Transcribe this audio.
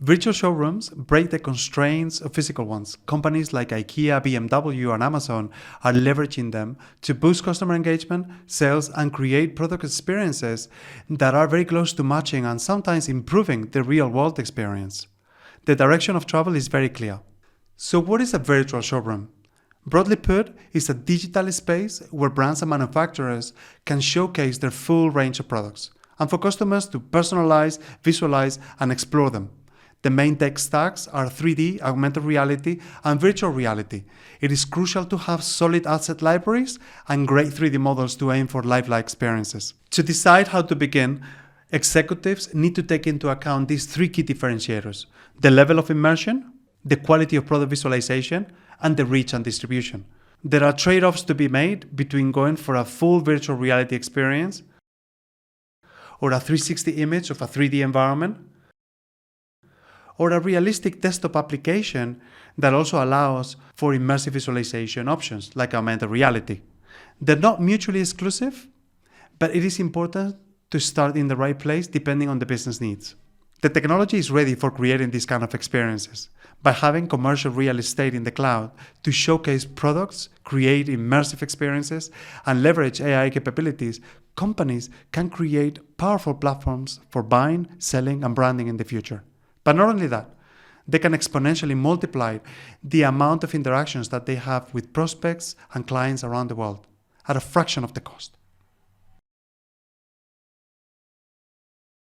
Virtual showrooms break the constraints of physical ones. Companies like IKEA, BMW, and Amazon are leveraging them to boost customer engagement, sales, and create product experiences that are very close to matching and sometimes improving the real-world experience. The direction of travel is very clear. So what is a virtual showroom? Broadly put, it's a digital space where brands and manufacturers can showcase their full range of products, and for customers to personalize, visualize, and explore them. The main tech stacks are 3D, augmented reality, and virtual reality. It is crucial to have solid asset libraries and great 3D models to aim for lifelike experiences. To decide how to begin, executives need to take into account these three key differentiators: the level of immersion, the quality of product visualization, and the reach and distribution. There are trade-offs to be made between going for a full virtual reality experience or a 360 image of a 3D environment, or a realistic desktop application that also allows for immersive visualization options like augmented reality. They're not mutually exclusive, but it is important to start in the right place depending on the business needs. The technology is ready for creating these kind of experiences. By having commercial real estate in the cloud to showcase products, create immersive experiences, and leverage AI capabilities, companies can create powerful platforms for buying, selling, and branding in the future. But not only that, they can exponentially multiply the amount of interactions that they have with prospects and clients around the world at a fraction of the cost.